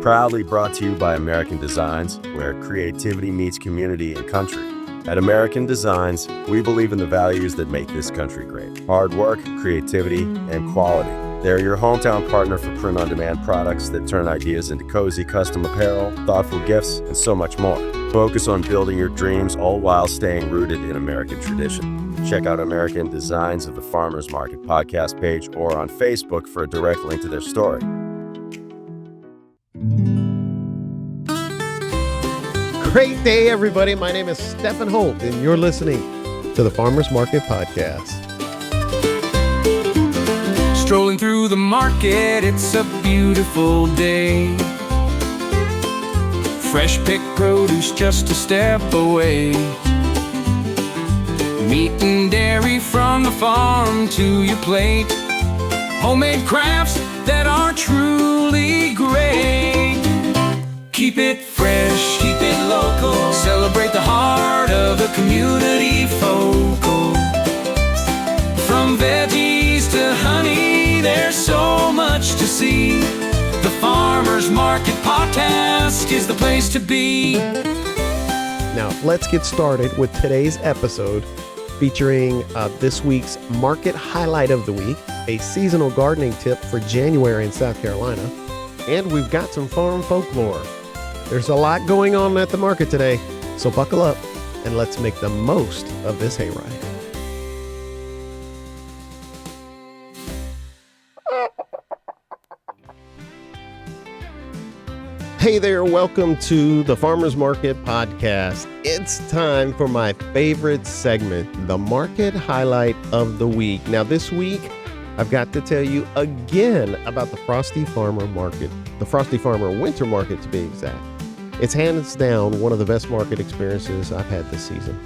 Proudly brought to you by American Designs, where creativity meets community and country. At American Designs, we believe in the values that make this country great: hard work, creativity, and quality. They're your hometown partner for print-on-demand products that turn ideas into cozy custom apparel, thoughtful gifts, and so much more. Focus on building your dreams, all while staying rooted in American tradition. Check out American Designs of the Farmers Market podcast page or on Facebook for a direct link to their story. Great day, everybody. My name is Stephen Holt, and you're listening to the Farmers Market Podcast. Strolling through the market, it's a beautiful day. Fresh picked produce just a step away. Meat and dairy from the farm to your plate. Homemade crafts that are truly great. Keep it fresh, keep it local. Celebrate the heart of the community focal. From veggies to honey, there's so much to see. The Farmers Market Podcast is the place to be. Now, let's get started with today's episode featuring this week's Market Highlight of the Week, a seasonal gardening tip for January in South Carolina, and we've got some farm folklore. There's a lot going on at the market today, so buckle up and let's make the most of this hayride. Hey there, welcome to the Farmers Market Podcast. It's time for my favorite segment, the Market Highlight of the Week. Now this week, I've got to tell you again about the Frosty Farmer Market, the Frosty Farmer Winter Market to be exact. It's hands down one of the best market experiences I've had this season.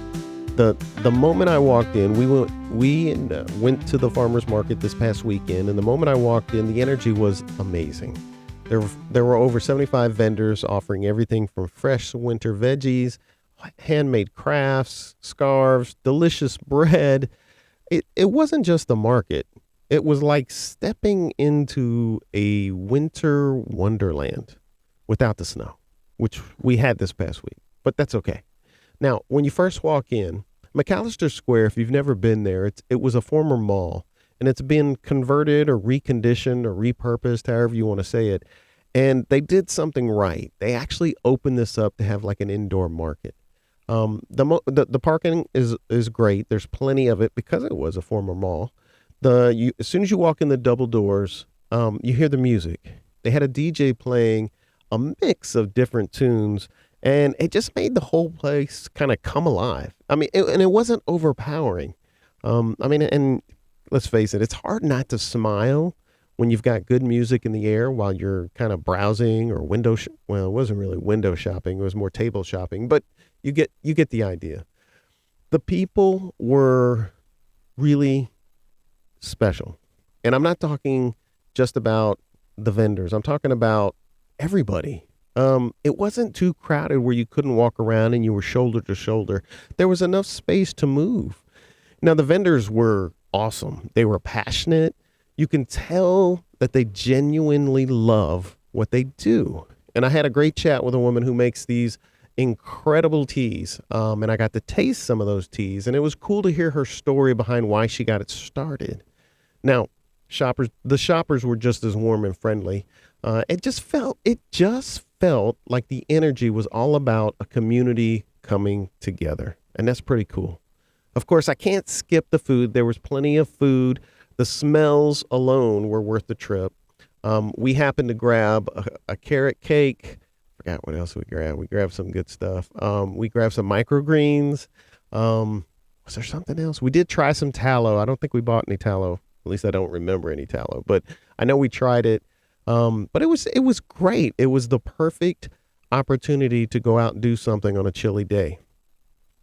The moment I walked in, we went to the farmers market this past weekend, and the moment I walked in, the energy was amazing. There were over 75 vendors offering everything from fresh winter veggies, handmade crafts, scarves, delicious bread. It wasn't just a market. It was like stepping into a winter wonderland without the snow, which we had this past week, but that's okay. Now, when you first walk in, McAllister Square, if you've never been there, it was a former mall, and it's been converted or reconditioned or repurposed, however you want to say it, and they did something right. They actually opened this up to have like an indoor market. The parking is great. There's plenty of it because it was a former mall. As soon as you walk in the double doors, you hear the music. They had a DJ playing a mix of different tunes, and it just made the whole place kind of come alive. I mean, it wasn't overpowering. And let's face it, it's hard not to smile when you've got good music in the air while you're kind of browsing or well, it wasn't really window shopping. It was more table shopping, but you get the idea. The people were really special. And I'm not talking just about the vendors. I'm talking about everybody. It wasn't too crowded where you couldn't walk around and you were shoulder to shoulder. There was enough space to move. Now, the vendors were awesome. They were passionate. You can tell that they genuinely love what they do. And I had a great chat with a woman who makes these incredible teas. And I got to taste some of those teas, and it was cool to hear her story behind why she got it started. Now, the shoppers were just as warm and friendly. It just felt like the energy was all about a community coming together. And that's pretty cool. Of course, I can't skip the food. There was plenty of food. The smells alone were worth the trip. We happened to grab a carrot cake. Forgot what else we grabbed. We grabbed some good stuff. We grabbed some microgreens. Was there something else? We did try some tallow. I don't think we bought any tallow. At least I don't remember any tallow, but I know we tried it. But it was great. It was the perfect opportunity to go out and do something on a chilly day.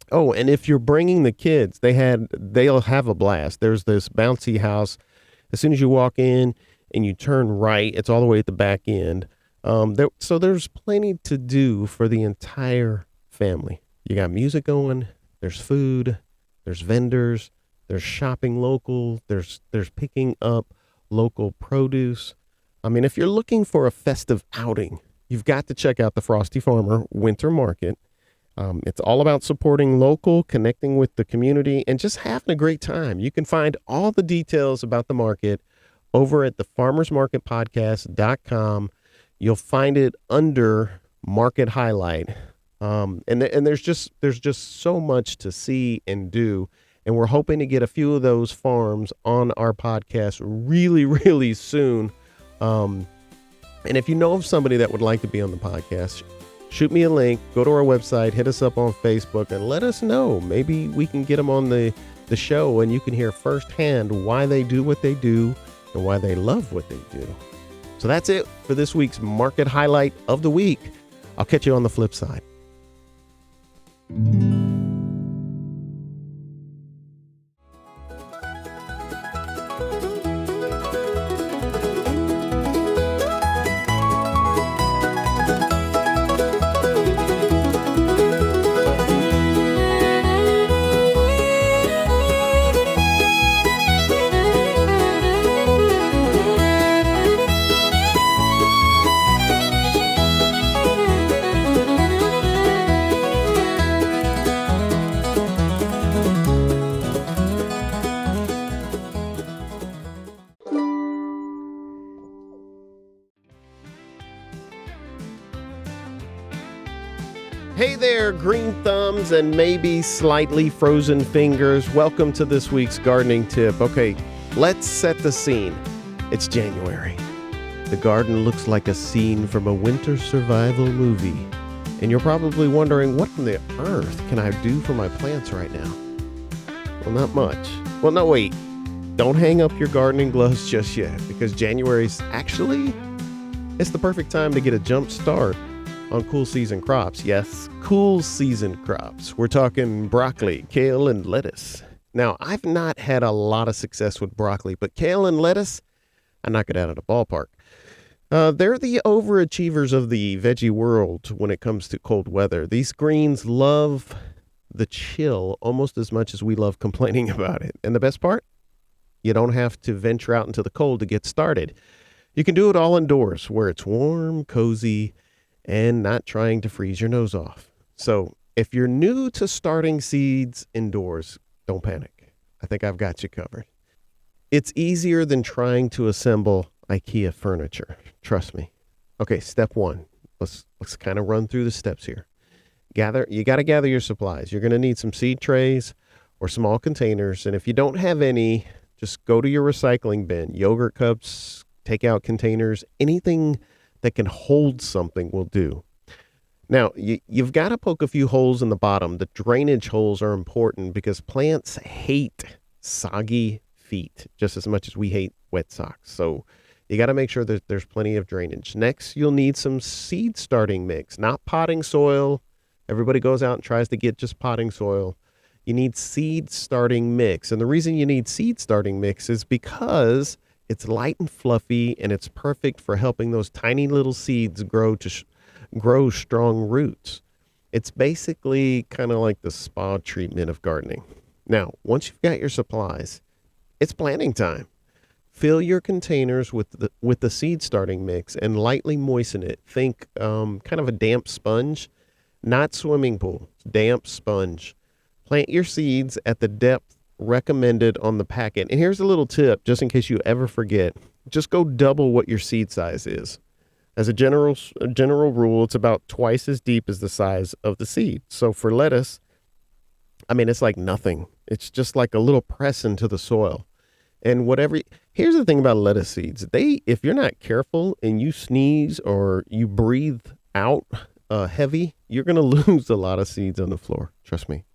Oh, and if you're bringing the kids, they'll have a blast. There's this bouncy house. As soon as you walk in and you turn right, it's all the way at the back end. So there's plenty to do for the entire family. You got music going, there's food, there's vendors, there's shopping local, there's picking up local produce. I mean, if you're looking for a festive outing, you've got to check out the Frosty Farmer Winter Market. It's all about supporting local, connecting with the community, and just having a great time. You can find all the details about the market over at thefarmersmarketpodcast.com. You'll find it under Market Highlight. And there's just so much to see and do. And we're hoping to get a few of those farms on our podcast really, really soon. And if you know of somebody that would like to be on the podcast, shoot me a link, go to our website, hit us up on Facebook, and let us know. Maybe we can get them on the show, and you can hear firsthand why they do what they do and why they love what they do. So that's it for this week's Market Highlight of the Week. I'll catch you on the flip side. Hey there, green thumbs and maybe slightly frozen fingers. Welcome to this week's gardening tip. Okay, let's set the scene. It's January. The garden looks like a scene from a winter survival movie. And you're probably wondering, what on the earth can I do for my plants right now? Well, not much. Well, no, wait. Don't hang up your gardening gloves just yet, because January's actually, it's the perfect time to get a jump start on cool season crops. Yes, cool season crops. We're talking broccoli, kale, and lettuce. Now, I've not had a lot of success with broccoli, but kale and lettuce, I knock it out of the ballpark. They're the overachievers of the veggie world when it comes to cold weather. These greens love the chill almost as much as we love complaining about it. And the best part? You don't have to venture out into the cold to get started. You can do it all indoors where it's warm, cozy, and not trying to freeze your nose off. So if you're new to starting seeds indoors, don't panic. I think I've got you covered. It's easier than trying to assemble IKEA furniture. Trust me. Okay, step one. Let's kind of run through the steps here. You got to gather your supplies. You're going to need some seed trays or small containers. And if you don't have any, just go to your recycling bin. Yogurt cups, takeout containers, anything that can hold something will do. Now, you've got to poke a few holes in the bottom. The drainage holes are important because plants hate soggy feet just as much as we hate wet socks. So you got to make sure that there's plenty of drainage. Next, you'll need some seed starting mix, not potting soil. Everybody goes out and tries to get just potting soil. You need seed starting mix. And the reason you need seed starting mix is because it's light and fluffy, and it's perfect for helping those tiny little seeds grow strong roots. It's basically kind of like the spa treatment of gardening. Now, once you've got your supplies, it's planting time. Fill your containers with the seed starting mix and lightly moisten it. Think kind of a damp sponge, not swimming pool, damp sponge. Plant your seeds at the depth recommended on the packet. And here's a little tip, just in case you ever forget. Just go double what your seed size is. As a general rule, it's about twice as deep as the size of the seed. So for lettuce, I mean, it's like nothing. It's just like a little press into the soil. And here's the thing about lettuce seeds. If you're not careful and you sneeze or you breathe out heavy, you're going to lose a lot of seeds on the floor. Trust me.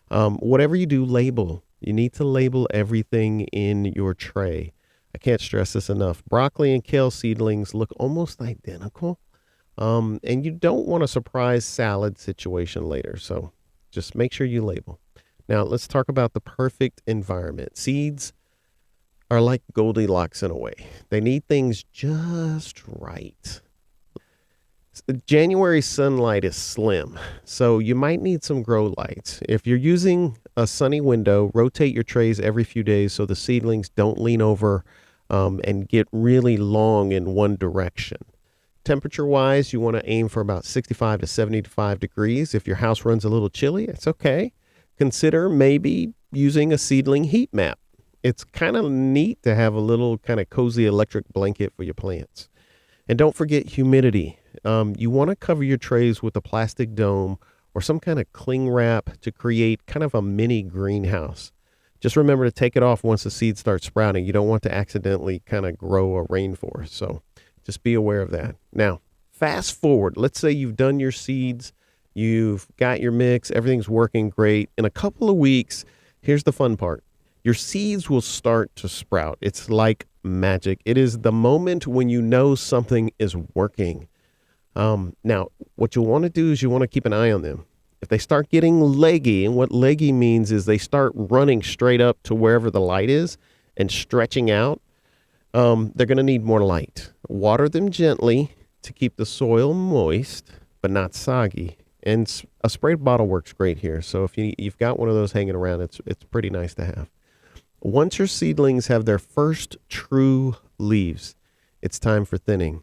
Whatever you do, label. You need to label everything in your tray. I can't stress this enough. Broccoli and kale seedlings look almost identical. And you don't want a surprise salad situation later. So just make sure you label. Now let's talk about the perfect environment. Seeds are like Goldilocks in a way. They need things just right. January sunlight is slim, so you might need some grow lights. If you're using a sunny window, rotate your trays every few days so the seedlings don't lean over and get really long in one direction. Temperature-wise, you want to aim for about 65 to 75 degrees. If your house runs a little chilly, it's okay. Consider maybe using a seedling heat map. It's kind of neat to have a little kind of cozy electric blanket for your plants. And don't forget humidity. You want to cover your trays with a plastic dome or some kind of cling wrap to create kind of a mini greenhouse. Just remember to take it off once the seeds start sprouting. You don't want to accidentally kind of grow a rainforest. So just be aware of that. Now, fast forward. Let's say you've done your seeds. You've got your mix. Everything's working great. In a couple of weeks, here's the fun part. Your seeds will start to sprout. It's like magic. It is the moment when you know something is working. Now, what you'll want to do is you want to keep an eye on them. If they start getting leggy, and what leggy means is they start running straight up to wherever the light is and stretching out, they're going to need more light. Water them gently to keep the soil moist, but not soggy. And a spray bottle works great here. So if you've got one of those hanging around, it's pretty nice to have. Once your seedlings have their first true leaves, it's time for thinning.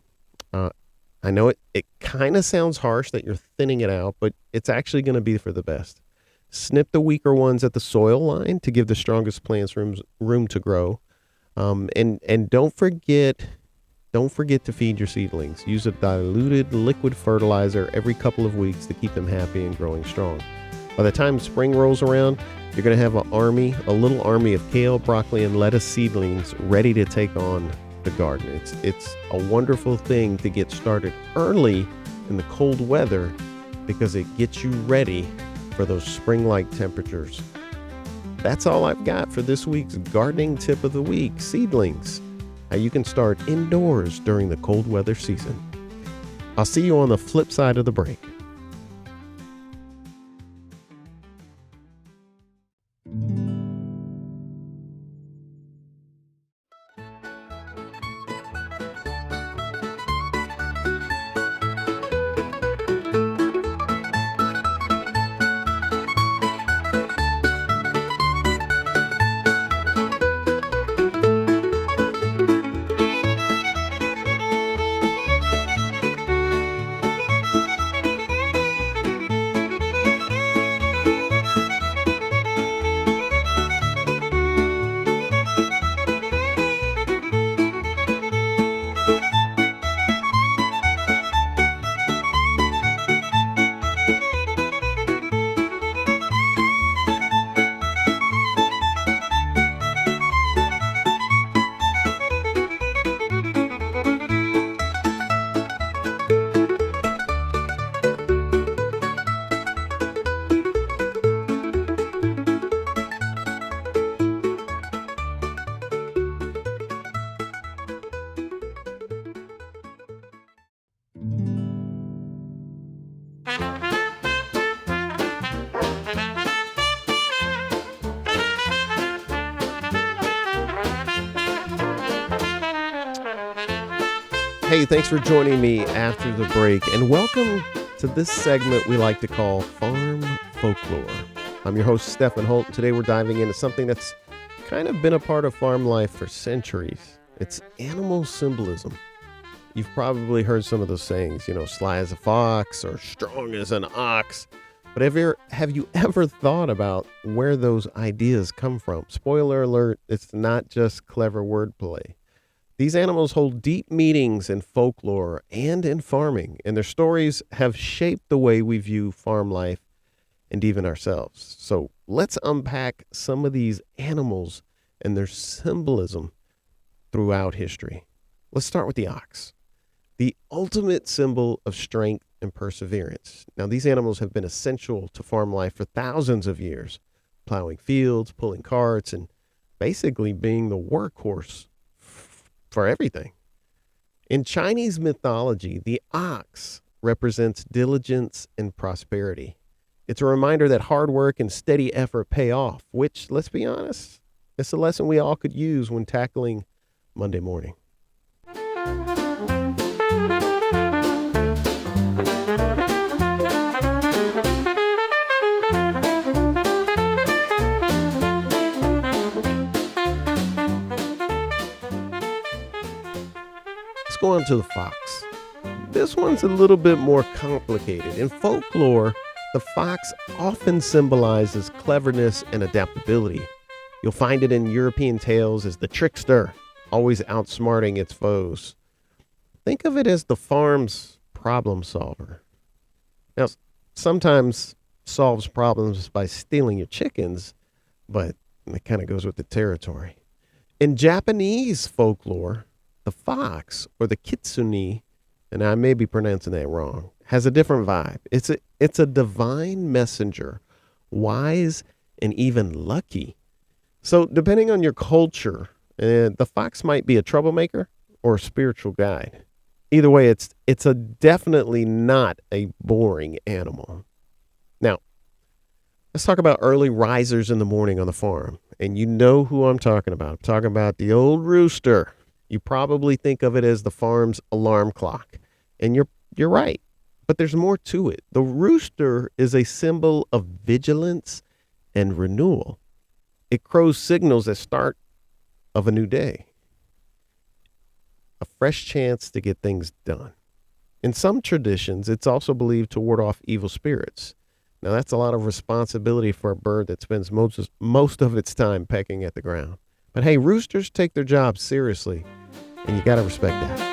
I know it kind of sounds harsh that you're thinning it out, but it's actually going to be for the best. Snip the weaker ones at the soil line to give the strongest plants room to grow. And don't forget to feed your seedlings. Use a diluted liquid fertilizer every couple of weeks to keep them happy and growing strong. By the time spring rolls around, you're going to have a little army of kale, broccoli, and lettuce seedlings ready to take on the garden. It's a wonderful thing to get started early in the cold weather because it gets you ready for those spring-like temperatures. That's all I've got for this week's gardening tip of the week, seedlings. How you can start indoors during the cold weather season. I'll see you on the flip side of the break. Hey, thanks for joining me after the break, and welcome to this segment we like to call Farm Folklore. I'm your host, Stephen Holt, and today we're diving into something that's kind of been a part of farm life for centuries. It's animal symbolism. You've probably heard some of those sayings, sly as a fox or strong as an ox. But have you ever thought about where those ideas come from? Spoiler alert, it's not just clever wordplay. These animals hold deep meanings in folklore and in farming, and their stories have shaped the way we view farm life and even ourselves. So let's unpack some of these animals and their symbolism throughout history. Let's start with the ox, the ultimate symbol of strength and perseverance. Now, these animals have been essential to farm life for thousands of years, plowing fields, pulling carts, and basically being the workhorse for everything. In Chinese mythology, the ox represents diligence and prosperity. It's a reminder that hard work and steady effort pay off, which, let's be honest, it's a lesson we all could use when tackling Monday morning. Let's go on to the fox. this one's a little bit more complicated. In folklore, the fox often symbolizes cleverness and adaptability. You'll find it in European tales as the trickster, always outsmarting its foes. Think of it as the farm's problem solver. Now, sometimes solves problems by stealing your chickens, but it kind of goes with the territory. In Japanese folklore, the fox, or the kitsune, and I may be pronouncing that wrong, has a different vibe. It's a divine messenger, wise and even lucky. So depending on your culture, the fox might be a troublemaker or a spiritual guide. Either way, it's a definitely not a boring animal. Now, let's talk about early risers in the morning on the farm. And you know who I'm talking about. I'm talking about the old rooster. You probably think of it as the farm's alarm clock. And you're right. But there's more to it. The rooster is a symbol of vigilance and renewal. It crows signals the start of a new day. A fresh chance to get things done. In some traditions, it's also believed to ward off evil spirits. Now, that's a lot of responsibility for a bird that spends most of its time pecking at the ground. But hey, roosters take their job seriously, and you got to respect that.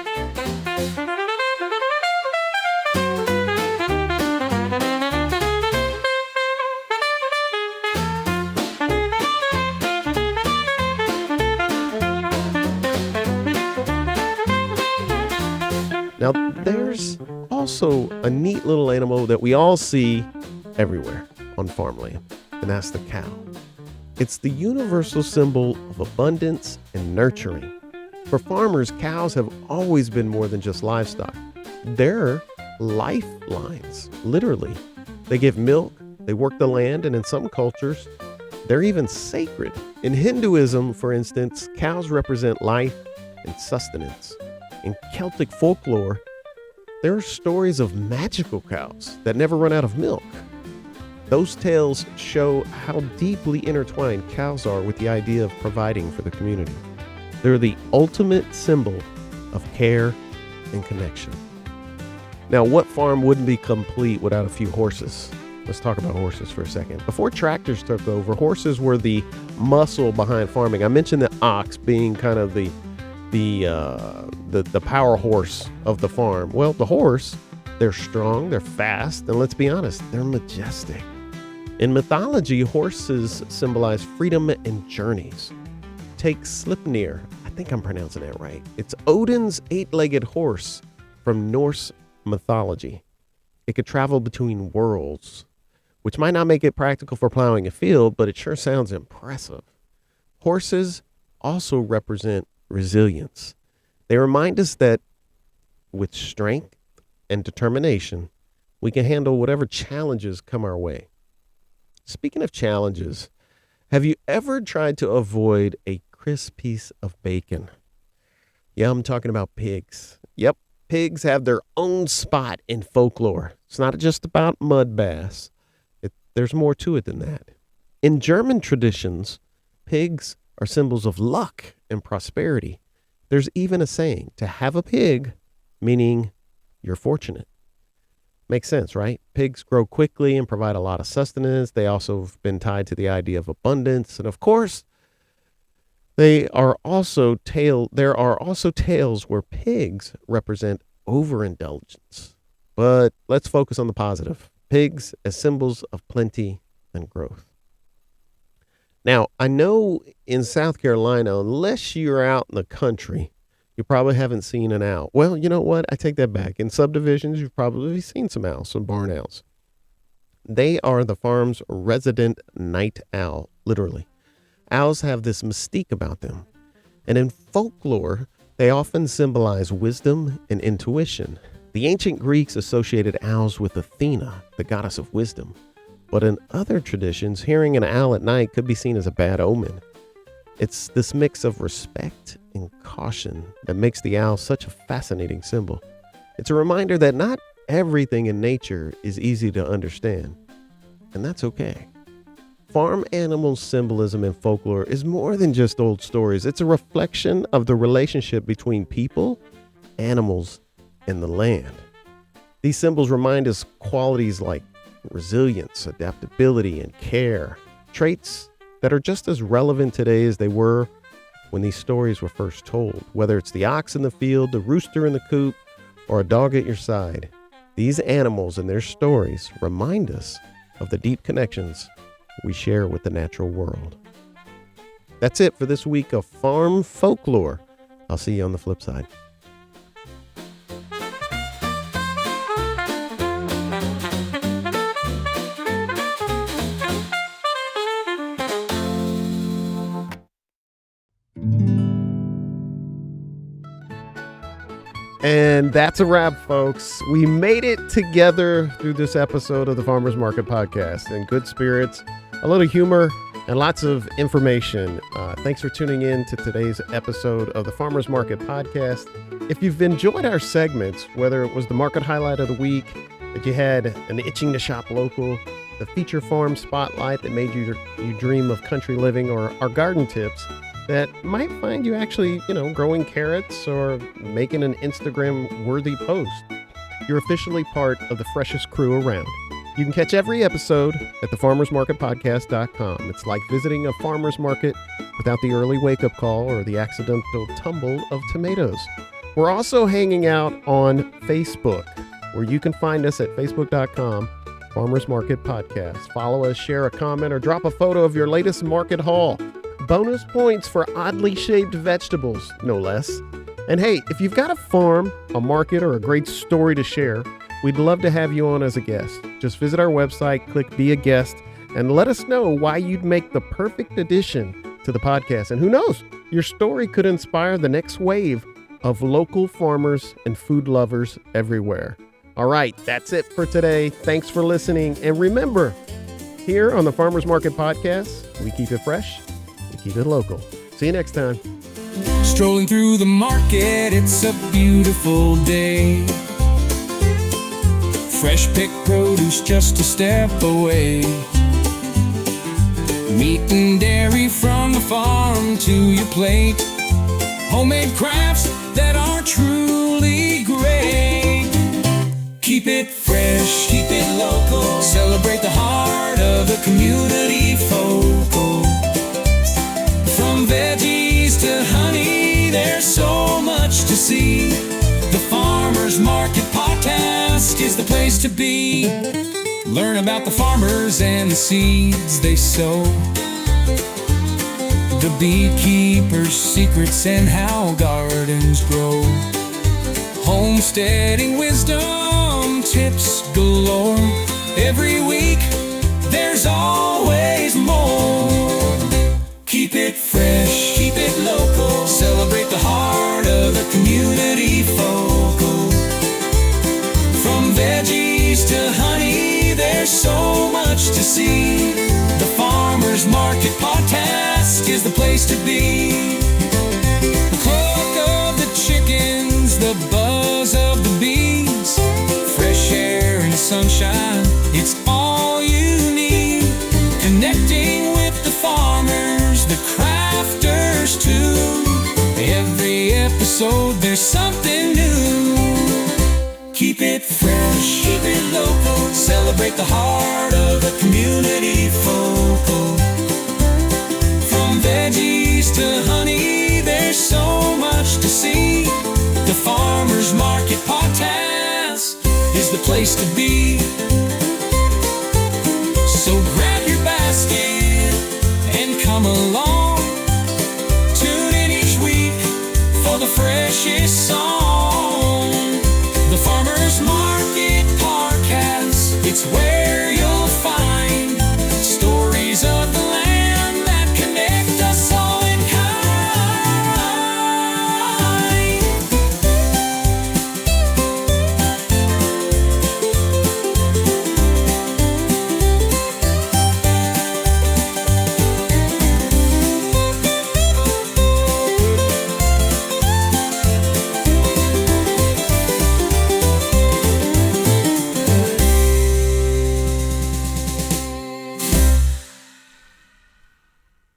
Now, there's also a neat little animal that we all see everywhere on farmland, and that's the cow. It's the universal symbol of abundance and nurturing. For farmers, cows have always been more than just livestock. They're lifelines, literally. They give milk, they work the land, and in some cultures, they're even sacred. In Hinduism, for instance, cows represent life and sustenance. In Celtic folklore, there are stories of magical cows that never run out of milk. Those tales show how deeply intertwined cows are with the idea of providing for the community. They're the ultimate symbol of care and connection. Now, what farm wouldn't be complete without a few horses? Let's talk about horses for a second. Before tractors took over, horses were the muscle behind farming. I mentioned the ox being kind of the power horse of the farm. Well, the horse, they're strong, they're fast, and let's be honest, they're majestic. In mythology, horses symbolize freedom and journeys. Take Sleipnir, I think I'm pronouncing that right. It's Odin's 8-legged horse from Norse mythology. It could travel between worlds, which might not make it practical for plowing a field, but it sure sounds impressive. Horses also represent resilience. They remind us that with strength and determination, we can handle whatever challenges come our way. Speaking of challenges, have you ever tried to avoid a crisp piece of bacon? Yeah, I'm talking about pigs. Yep, pigs have their own spot in folklore. It's not just about mud baths. There's more to it than that. In German traditions, pigs are symbols of luck and prosperity. There's even a saying, to have a pig, meaning you're fortunate. Makes sense, right? Pigs grow quickly and provide a lot of sustenance. They also have been tied to the idea of abundance. And of course, there are also tales where pigs represent overindulgence. But let's focus on the positive. Pigs as symbols of plenty and growth. Now, I know in South Carolina, unless you're out in the country, you probably haven't seen an owl. Well, you know what? I take that back. In subdivisions, you've probably seen some owls, some barn owls. They are the farm's resident night owl, literally. Owls have this mystique about them. And in folklore, they often symbolize wisdom and intuition. The ancient Greeks associated owls with Athena, the goddess of wisdom. But in other traditions, hearing an owl at night could be seen as a bad omen. It's this mix of respect and caution that makes the owl such a fascinating symbol. It's a reminder that not everything in nature is easy to understand, and that's okay. Farm animal symbolism in folklore is more than just old stories. It's a reflection of the relationship between people, animals, and the land. These symbols remind us qualities like resilience, adaptability, and care, traits that are just as relevant today as they were when these stories were first told. Whether it's the ox in the field, the rooster in the coop, or a dog at your side, these animals and their stories remind us of the deep connections we share with the natural world. That's it for this week of Farm Folklore. I'll see you on the flip side. And that's a wrap, folks. We made it together through this episode of the Farmers Market Podcast in good spirits, a little humor, and lots of information. Thanks for tuning in to today's episode of the Farmers Market Podcast. If you've enjoyed our segments, whether it was the market highlight of the week, that you had an itching to shop local, the feature farm spotlight that made you dream of country living, or our garden tips that might find you actually, growing carrots or making an Instagram-worthy post, you're officially part of the freshest crew around. You can catch every episode at thefarmersmarketpodcast.com. It's like visiting a farmer's market without the early wake-up call or the accidental tumble of tomatoes. We're also hanging out on Facebook, where you can find us at facebook.com, Farmers Market Podcast. Follow us, share a comment, or drop a photo of your latest market haul. Bonus points for oddly shaped vegetables, no less. And hey, if you've got a farm, a market, or a great story to share, we'd love to have you on as a guest. Just visit our website, click Be a Guest, and let us know why you'd make the perfect addition to the podcast. And who knows, your story could inspire the next wave of local farmers and food lovers everywhere. All right, that's it for today. Thanks for listening. And remember, here on the Farmers Market Podcast, we keep it fresh. Keep it local. See you next time. Strolling through the market, it's a beautiful day. Fresh picked produce just a step away. Meat and dairy from the farm to your plate. Homemade crafts that are truly great. Keep it fresh, keep it local. Celebrate the heart of the community focal. From veggies to honey, there's so much to see. The Farmers Market Podcast is the place to be. Learn about the farmers and the seeds they sow. The beekeepers' secrets and how gardens grow. Homesteading wisdom, tips galore. Every week, there's always more. Keep it fresh, keep it local. Celebrate the heart of the community focal. From veggies to honey, there's so much to see. The Farmers Market Podcast is the place to be. The cluck of the chickens, the buzz of the bees, fresh air and sunshine, it's all you need. Connecting with the farmers, the crafters too. Every episode there's something new. Keep it fresh, keep it local. Celebrate the heart of the community focal. From veggies to honey, there's so much to see. The Farmers Market Podcast is the place to be. So grab your basket and come along. Tune in each week for the freshest song.